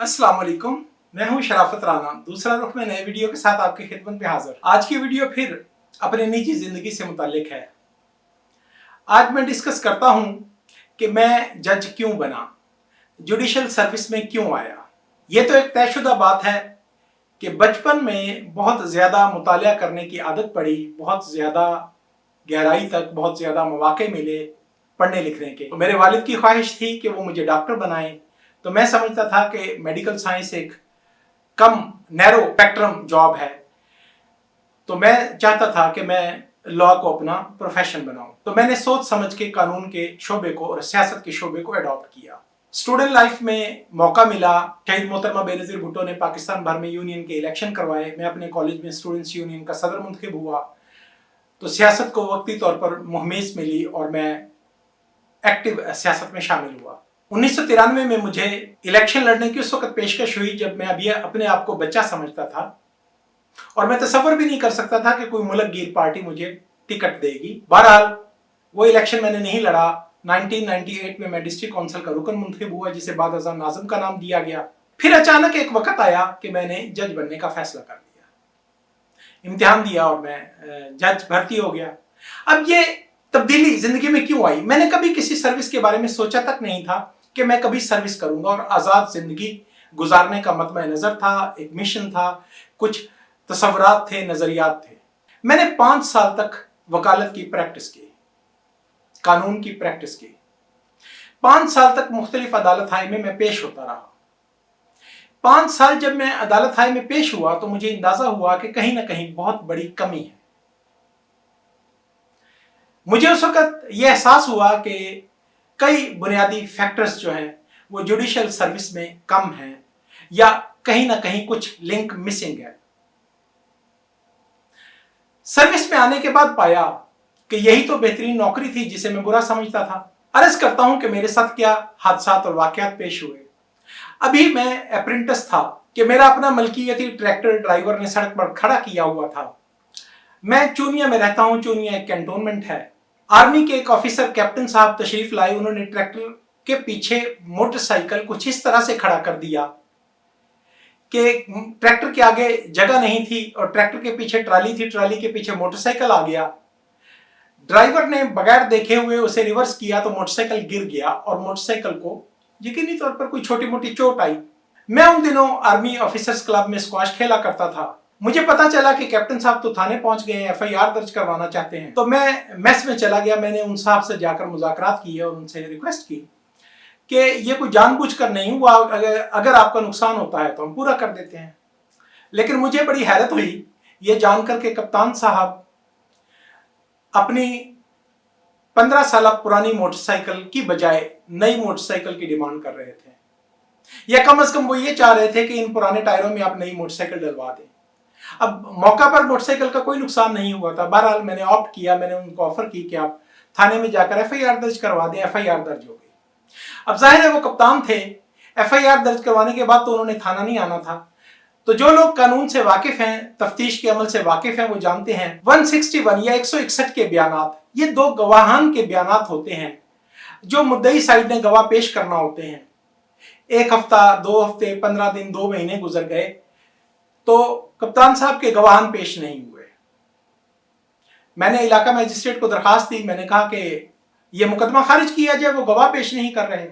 अस्सलाम वालेकुम, मैं हूं शराफत राना। दूसरा रुख में नए वीडियो के साथ आपकी खिदमत में हाजिर। आज की वीडियो फिर अपने निजी जिंदगी से मुताल्लिक है। आज मैं डिस्कस करता हूं कि मैं जज क्यों बना, जुडिशल सर्विस में क्यों आया। ये तो एक तयशुदा बात है कि बचपन में बहुत ज़्यादा मुतालिया करने की आदत पड़ी, बहुत ज़्यादा गहराई तक बहुत ज़्यादा मौके मिले पढ़ने लिखने के। तो मेरे वालिद की ख्वाहिश थी कि वो मुझे डॉक्टर बनाएं, तो मैं समझता था कि मेडिकल साइंस एक कम नैरो स्पेक्ट्रम जॉब है, तो मैं चाहता था कि मैं लॉ को अपना प्रोफेशन बनाऊं। तो मैंने सोच समझ के कानून के शोबे को और सियासत के शोबे को अडॉप्ट किया। स्टूडेंट लाइफ में मौका मिला, शहीद मोहतरमा बेनज़ीर भुट्टो ने पाकिस्तान भर में यूनियन के इलेक्शन करवाए, मैं अपने कॉलेज में स्टूडेंट्स यूनियन का सदर मुंतखब हुआ, तो सियासत को वक्ती तौर पर मुहम्मस मिली और मैं एक्टिव सियासत में शामिल हुआ। 1993 में मुझे इलेक्शन लड़ने की उस वक्त पेशकश हुई जब मैं अभी अपने आप को बच्चा समझता था और मैं तसव्वुर भी नहीं कर सकता था कि कोई मुल्क गिर पार्टी मुझे टिकट देगी। बहरहाल वो इलेक्शन मैंने नहीं लड़ा। 1998 में मैं डिस्ट्रिक्ट काउंसिल का रुकन मुंतखब हुआ, जिसे बाद अज़ां नाज़िम का नाम दिया गया। फिर अचानक एक वक्त आया कि मैंने जज बनने का फैसला कर लिया, इम्तिहान दिया और मैं जज भर्ती हो गया। अब ये तब्दीली जिंदगी में क्यों आई? मैंने कभी किसी सर्विस के बारे में सोचा तक नहीं था कि मैं कभी सर्विस करूंगा, और आज़ाद जिंदगी गुजारने का मतम नज़र था, एक मिशन था, कुछ तसव्वुरात थे, नज़रियात थे। मैंने 5 साल तक वकालत की प्रैक्टिस की, कानून की प्रैक्टिस की। 5 साल तक मुख्तलिफ अदालत हाई में मैं पेश होता रहा। 5 साल जब मैं अदालत हाई में पेश हुआ तो मुझे अंदाजा हुआ कि कहीं ना कहीं बहुत बड़ी कमी है। मुझे उस वक्त यह एहसास हुआ कि कई बुनियादी फैक्टर्स जो हैं वो जुडिशल सर्विस में कम हैं, या कहीं ना कहीं कुछ लिंक मिसिंग है। सर्विस में आने के बाद पाया कि यही तो बेहतरीन नौकरी थी जिसे मैं बुरा समझता था। अर्ज करता हूं कि मेरे साथ क्या हादसात और वाकयात पेश हुए। अभी मैं अप्रेंटिस था कि मेरा अपना मलकियती ट्रैक्टर ड्राइवर ने सड़क पर खड़ा किया हुआ था। मैं चूनिया में रहता हूं, चूनिया एक कैंटोनमेंट है। आर्मी के एक ऑफिसर कैप्टन साहब तशरीफ लाए। उन्होंने ट्रैक्टर के पीछे मोटरसाइकिल कुछ इस तरह से खड़ा कर दिया कि ट्रैक्टर के आगे जगह नहीं थी और ट्रैक्टर के पीछे ट्राली थी, ट्राली के पीछे मोटरसाइकिल आ गया। ड्राइवर ने बगैर देखे हुए उसे रिवर्स किया तो मोटरसाइकिल गिर गया और मोटरसाइकिल को यकीनी तौर पर कोई छोटी मोटी चोट आई। मैं उन दिनों आर्मी ऑफिसर्स क्लब में स्क्वाश खेला करता था। मुझे पता चला कि कैप्टन साहब तो थाने पहुंच गए हैं, FIR दर्ज करवाना चाहते हैं। तो मैं मेस में चला गया। मैंने उन साहब से जाकर मुज़ाकरात किए और उनसे रिक्वेस्ट की कि ये कोई जानबूझकर नहीं हुआ, अगर आपका नुकसान होता है तो हम पूरा कर देते हैं। लेकिन मुझे बड़ी हैरत हुई ये जानकर के कप्तान साहब अपनी 15 साल पुरानी मोटरसाइकिल की बजाय नई मोटरसाइकिल की डिमांड कर रहे थे, या कम से कम वो ये चाह रहे थे कि इन पुराने टायरों में आप नई मोटरसाइकिल डलवा दें। अब मौका पर मोटरसाइकिल का कोई नुकसान नहीं हुआ था। बहरहाल मैंने ऑप्ट किया, मैंने उनको ऑफर की कि आप थाने में जाकर FIR दर्ज करवा दें। FIR दर्ज हो गई। अब जाहिर है वो कप्तान थे, FIR दर्ज करवाने के बाद तो उन्होंने थाना नहीं आना था। तो जो लोग कानून से वाकिफ हैं, तफ्तीश के अमल से वाकिफ हैं, वो जानते हैं 161 या 161 के बयानात, ये 2 गवाहान के बयानात होते हैं जो मुद्दई साइड ने गवाह पेश करना होते हैं। 1 हफ्ता, 2 हफ्ते, 15 दिन, 2 महीने गुजर गए तो कप्तान साहब के गवाहान पेश नहीं हुए। मैंने इलाका मजिस्ट्रेट को दरखास्त दी। मैंने कहा कि यह मुकदमा खारिज किया जाए, वो गवाह पेश नहीं कर रहे।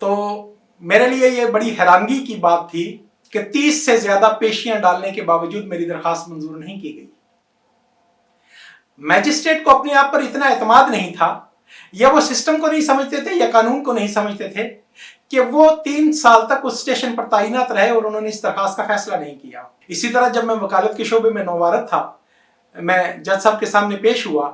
तो मेरे लिए यह बड़ी हैरानगी की बात थी कि 30 से ज्यादा पेशियां डालने के बावजूद मेरी दरखास्त मंजूर नहीं की गई। मैजिस्ट्रेट को अपने आप पर इतना एतमाद नहीं था, या वो सिस्टम को नहीं समझते थे या कानून को नहीं समझते थे कि वो 3 साल तक उस स्टेशन पर तैनात रहे और उन्होंने इस दरखास्त का फैसला नहीं किया। इसी तरह जब मैं वकालत के शोबे में नौवारत था, मैं जज साहब के सामने पेश हुआ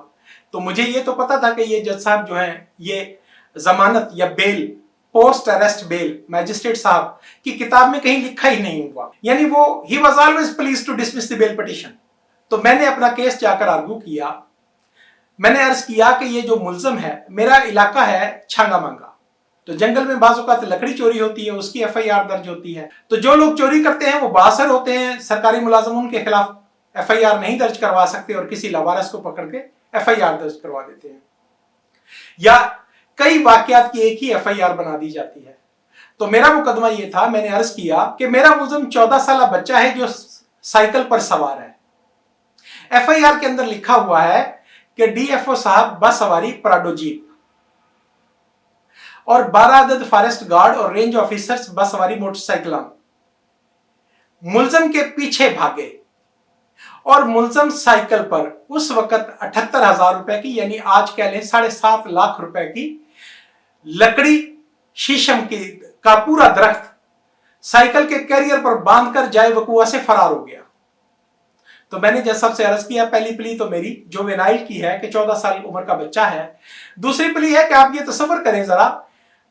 तो मुझे ये तो पता था कि ये जज साहब जो हैं ये जमानत या bail, post arrest bail magistrate साहब की किताब में कहीं लिखा ही नहीं हुआ, यानी वो he was always pleased to dismiss the bail petition. तो मैंने अपना केस जाकर आर्गू किया। मैंने अर्ज किया कि ये जो मुल्जम है, मेरा इलाका है छांगा मांगा, तो जंगल में बाज़ औक़ात लकड़ी चोरी होती है, उसकी FIR दर्ज होती है। तो जो लोग चोरी करते हैं वो बासर होते हैं, सरकारी मुलाजमून के खिलाफ FIR नहीं दर्ज करवा सकते और किसी लावारिस को पकड़ के FIR दर्ज करवा देते हैं, या कई वाकयात की एक ही FIR बना दी जाती है। तो मेरा मुकदमा ये था, मैंने अर्ज किया कि मेरा मुलजम 14 साल बच्चा है जो साइकिल पर सवार है। एफआईआर के अंदर लिखा हुआ है कि डीएफओ साहब बस सवारी प्राडो जीप और 12 अदद फॉरेस्ट गार्ड और रेंज ऑफिसर्स बस सवारी मोटरसाइकिल मुलजम के पीछे भागे और मुलजम साइकिल पर उस वक्त 78,000 रुपए की, यानी आज कह लें 7.5 लाख रुपए की लकड़ी शीशम की का पूरा दरख्त साइकिल के कैरियर पर बांधकर जाए वकुआ से फरार हो गया। तो मैंने जज साहब से अर्ज किया, पहली प्ली तो मेरी जुवेनाइल की है कि 14 साल उम्र का बच्चा है। दूसरी प्ली है कि आप ये तसव्वुर करें जरा,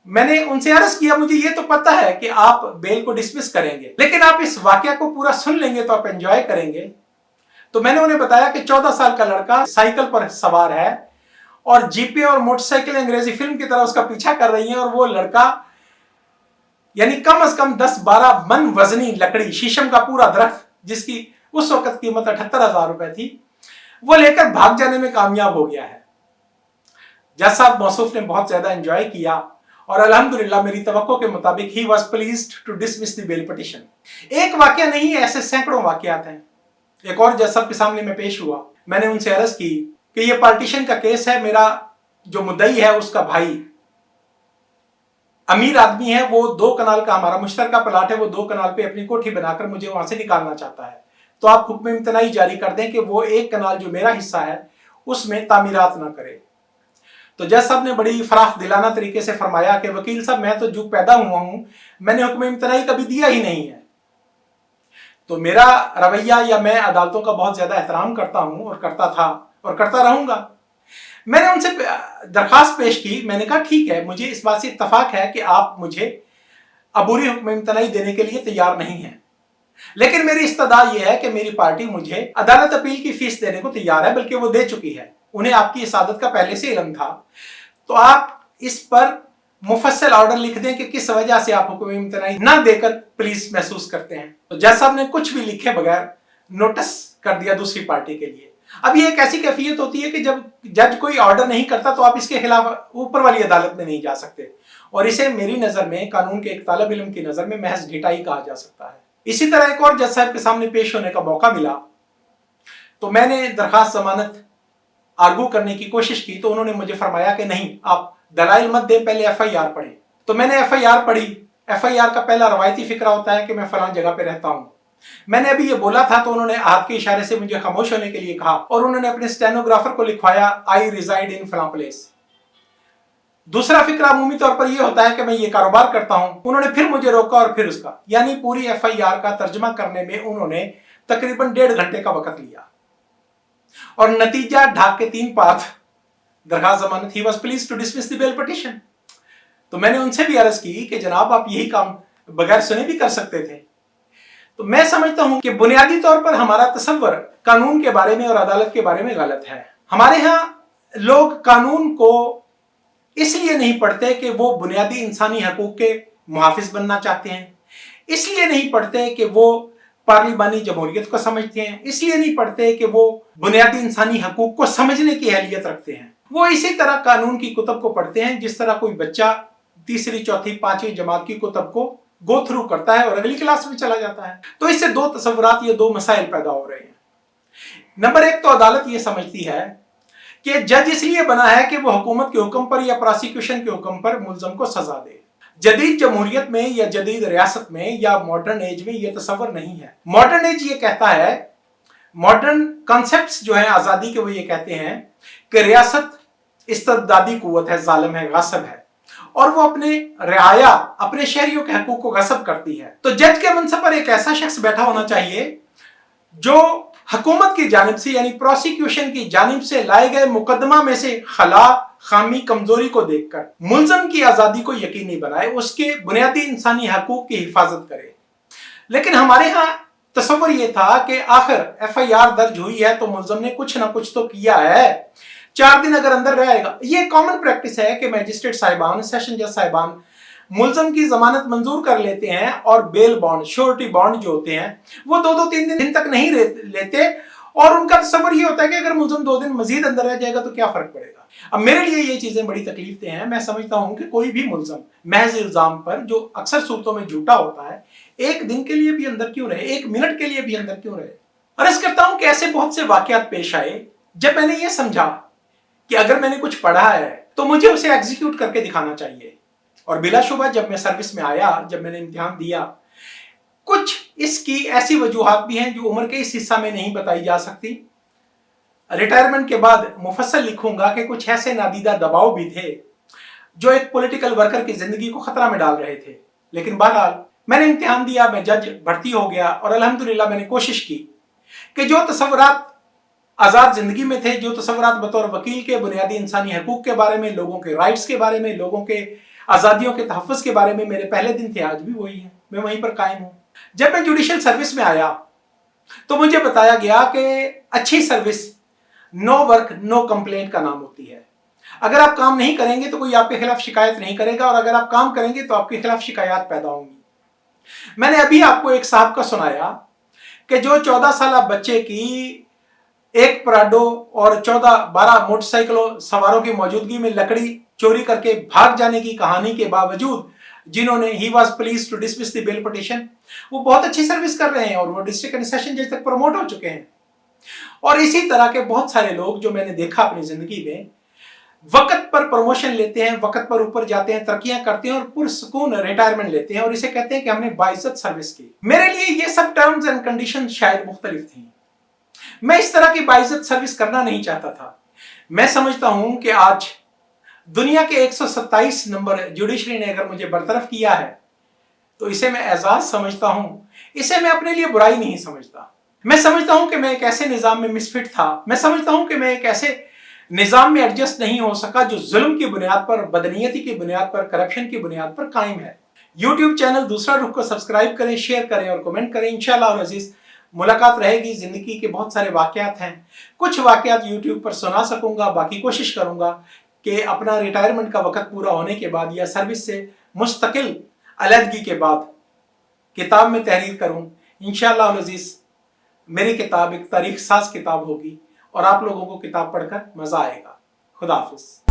मैंने उनसे अर्ज किया, मुझे ये तो पता है कि आप बेल को डिसमिस करेंगे, लेकिन आप इस वाकया को पूरा सुन लेंगे तो आप एंजॉय करेंगे। तो मैंने उन्हें बताया कि 14 साल का लड़का साइकिल पर सवार है और जीपे और मोटरसाइकिल अंग्रेजी फिल्म की तरह उसका पीछा कर रही है, और वो लड़का यानी कम से कम 10-12 मन वजनी लकड़ी शीशम का पूरा दरख्त, जिसकी उस वक्त कीमत 78,000 रुपए थी, वो लेकर भाग जाने में कामयाब हो गया है। जज साहब मौसूफ ने बहुत ज्यादा एंजॉय किया और अल्हम्दुलिल्लाह मेरी तवक्को के मुताबिक he was pleased to dismiss the bail petition. एक वाकया नहीं, ऐसे सैकड़ों वाकयात हैं। एक और जज साहब के सामने मैं पेश हुआ, मैंने उनसे अर्ज की कि ये पार्टीशन का केस है, मेरा जो मुद्दई है उसका भाई अमीर आदमी है, वो 2 कनाल का हमारा मुश्तरका प्लाट है, वो 2 कनाल पे अपनी कोठी बनाकर मुझे वहां से निकालना चाहता है। तो आप हुक्म इम्तनाई जारी कर दें कि वो 1 कनाल जो मेरा हिस्सा है उसमें तामीरात ना करे। तो जज साहब ने बड़ी फराख दिलाना तरीके से फरमाया कि वकील साहब मैं तो जो पैदा हुआ हूं, मैंने हुक्म इम्तनाई कभी दिया ही नहीं है। तो मेरा रवैया या मैं अदालतों का बहुत ज्यादा एहतराम करता हूं और करता था और करता रहूंगा। मैंने उनसे दरखास्त पेश की, मैंने कहा ठीक है, मुझे इस बात से इत्तफाक है कि आप मुझे अबूरी हुक्म इम्तनाई देने के लिए तैयार नहीं है, लेकिन मेरी इस्तदा यह है कि मेरी पार्टी मुझे अदालत अपील की फीस देने को तैयार है, बल्कि वो दे चुकी है। उन्हें आपकी इस आदत का पहले से इल्म था, तो आप इस पर मुफस्सल ऑर्डर लिख दें कि किस वजह से आप हुक्म इम्तनाई ना देकर पुलिस महसूस करते हैं। तो जज साहब ने कुछ भी लिखे बगैर नोटिस कर दिया दूसरी पार्टी के लिए। अब ये एक ऐसी कैफियत होती है कि जब जज कोई ऑर्डर नहीं करता तो आप इसके खिलाफ ऊपर वाली अदालत में नहीं जा सकते, और इसे मेरी नजर में, कानून के एक तालिब इल्म की नजर में, महज ढिठाई कहा जा सकता है। इसी तरह एक और जज साहब के सामने पेश होने का मौका मिला, तो मैंने दरखास्त जमानत आर्गू करने की कोशिश की, तो उन्होंने मुझे फरमाया कि नहीं, आप दलाइल मत दें, पहले एफआईआर पढ़ें। तो मैंने एफआईआर पढ़ी। एफआईआर का पहला रवायती फिक्रा होता है कि मैं फलां जगह पे रहता हूं। मैंने अभी ये बोला था तो उन्होंने हाथ के इशारे से मुझे खामोश होने के लिए कहा, और उन्होंने अपने स्टेनोग्राफर को लिखवाया आई रिजाइड इन फलां प्लेस। दूसरा फिक्रा अमूमी तौर पर यह होता है कि मैं ये कारोबार करता हूं। उन्होंने फिर मुझे रोका और फिर उसका, यानी पूरी एफआईआर का तर्जमा करने में उन्होंने तकरीबन 1.5 घंटे का वक्त लिया, और नतीजा ढाक के 3 पाठ दरखास्त जमानत, he was pleased to dismiss the bail petition. तो मैंने उनसे भी अर्ज की कि जनाब आप यही काम बगैर सुने भी कर सकते थे। तो मैं समझता हूं कि बुनियादी तौर पर हमारा तसव्वुर कानून के बारे में और अदालत के बारे में गलत है। हमारे यहाँ लोग कानून को इसलिए नहीं पढ़ते कि वो बुनियादी इंसानी हकूक के मुहाफिज बनना चाहते हैं, इसलिए नहीं पढ़ते कि वो पार्लिमानी जमहूरियत को समझते हैं, इसलिए नहीं पढ़ते कि वो बुनियादी इंसानी हकूक को समझने की अहलियत रखते हैं। वो इसी तरह कानून की कुतब को पढ़ते हैं जिस तरह कोई बच्चा 3री, 4थी, 5वीं जमात की कुतब को गो थ्रू करता है और अगली क्लास में चला जाता है। तो इससे 2 तसव्वुरात, ये 2 मसाइल पैदा हो रहे हैं। नंबर 1 तो अदालत ये समझती है कि जज इसलिए बना है कि वो हुकूमत के हुक्म पर या प्रोसिक्यूशन के हुक्म पर मुलजम को सजा दे। जदीद जमहूरियत में या जदीद रियासत में या मॉडर्न एज में ये तसव्वुर नहीं है। मॉडर्न एज ये कहता है, मॉडर्न कॉन्सेप्ट्स जो है आजादी के, वो ये कहते हैं कि रियासत इस्तबदादी कुव्वत है, जालिम है, गासिब है, और वो अपने रियाया, अपने शहरियों के हकूक को गसब करती है। तो जज के मनसब पर एक ऐसा शख्स बैठा होना चाहिए जो हुकूमत की जानिब से, यानी प्रोसिक्यूशन की जानिब से लाए गए मुकदमा में से खला, खामी, कमजोरी को देखकर मुलजम की आजादी को यकीनी बनाए, उसके बुनियादी इंसानी हकूक की हिफाजत करे। लेकिन हमारे यहाँ तसव्वुर ये था कि आखिर एफआईआर दर्ज हुई है तो मुलजम ने कुछ ना कुछ तो किया है, 4 दिन अगर अंदर रहेगा। ये कॉमन प्रैक्टिस है कि मैजिस्ट्रेट साहिबान, सेशन जज साहिबान मुलजम की जमानत मंजूर कर लेते हैं, और बेल बॉन्ड, श्योरिटी बॉन्ड जो होते हैं वो 2-2, 3 दिन तक नहीं लेते, और उनका तस्वर ये होता है कि अगर मुलजिम 2 दिन मजीद अंदर रह जाएगा तो क्या फर्क पड़ेगा। अब मेरे लिए ये चीजें बड़ी तकलीफ दें हैं। मैं समझता हूं कि कोई भी मुलजिम महज इल्जाम पर, जो अक्सर सूरतों में झूठा होता है, 1 दिन के लिए भी अंदर क्यों रहे, 1 मिनट के लिए भी अंदर क्यों रहे। अर्ज करता हूं कि ऐसे बहुत से वाकयात पेश आए जब मैंने ये समझा कि अगर मैंने कुछ पढ़ा है तो मुझे उसे एग्जीक्यूट करके दिखाना चाहिए। और बिलाशुबा जब मैं सर्विस में आया, जब मैंने इम्तिहान दिया, कुछ इसकी ऐसी वजूहात भी हैं जो उम्र के इस हिस्सा में नहीं बताई जा सकती। रिटायरमेंट के बाद मुफस्सल लिखूंगा कि कुछ ऐसे नादीदा दबाव भी थे जो एक पॉलिटिकल वर्कर की जिंदगी को खतरा में डाल रहे थे। लेकिन बहरहाल मैंने इम्तिहान दिया, मैं जज भर्ती हो गया और अल्हम्दुलिल्लाह मैंने कोशिश की कि जो तसव्वुरात आज़ाद जिंदगी में थे, जो तसव्वुरात बतौर वकील के बुनियादी इंसानी हकूक के बारे में, लोगों के राइट्स के बारे में, लोगों के आज़ादियों के तहफ़्फ़ुज़ के बारे में मेरे पहले दिन थे, आज भी वही है, मैं वहीं पर कायम हूँ। जब मैं जुडिशल सर्विस में आया तो मुझे बताया गया कि अच्छी service no work no complaint का नाम होती है। अगर आप काम नहीं करेंगे तो कोई आपके खिलाफ शिकायत नहीं करेगा, और अगर आप काम करेंगे तो आपके खिलाफ शिकायत पैदा होंगी। मैंने अभी आपको एक साहब का सुनाया कि जो 14 साल बच्चे की एक पराडो और 14-12 मोटरसाइकिलों सवारों की मौजूदगी में लकड़ी चोरी करके भाग जाने की कहानी के बावजूद जिन्होंने he was please to dismiss the bail petition, वो बहुत अच्छी सर्विस कर रहे हैं और वो डिस्ट्रिक्ट एंड सेशन जज तक प्रमोट हो चुके हैं। और इसी तरह के बहुत सारे लोग जो मैंने देखा अपनी जिंदगी में, वक्त पर प्रमोशन लेते हैं, वक्त पर ऊपर जाते हैं, तरक्कियां करते हैं और पुरसुकून रिटायरमेंट लेते हैं और इसे कहते हैं कि हमने बाइज्जत सर्विस की। मेरे लिए ये सब टर्म्स एंड कंडीशन शायद मुख्तलिफ थी। मैं इस तरह की बाइज्जत सर्विस करना नहीं चाहता था। मैं समझता हूं कि आज दुनिया के 127 नंबर जुडिशरी ने अगर मुझे बरतरफ किया है तो इसे मैं एजाज समझता हूं, इसे मैं अपने लिए बुराई नहीं समझता। मैं समझता हूं कि मैं एक ऐसे निजाम में मिसफिट था, मैं समझता हूं कि मैं एक ऐसे निजाम में एडजस्ट नहीं हो सका जो जुल्म की बुनियाद पर, बदनीयती की बुनियाद पर, करप्शन की बुनियाद पर कायम है। यूट्यूब चैनल दूसरा रुख को सब्सक्राइब करें, शेयर करें और कमेंट करें। इंशाअल्लाह अजीज मुलाकात रहेगी। जिंदगी के बहुत सारे वाकयात हैं, कुछ वाकयात यूट्यूब पर सुना सकूंगा, बाकी कोशिश करूंगा कि अपना रिटायरमेंट का वक्त पूरा होने के बाद या सर्विस से मुस्तकिल अलहदगी के बाद किताब में तहरीर करूं। इंशाअल्लाह अजीज मेरी किताब एक तारीख साज किताब होगी और आप लोगों को किताब पढ़कर मजा आएगा। खुदा हाफिज।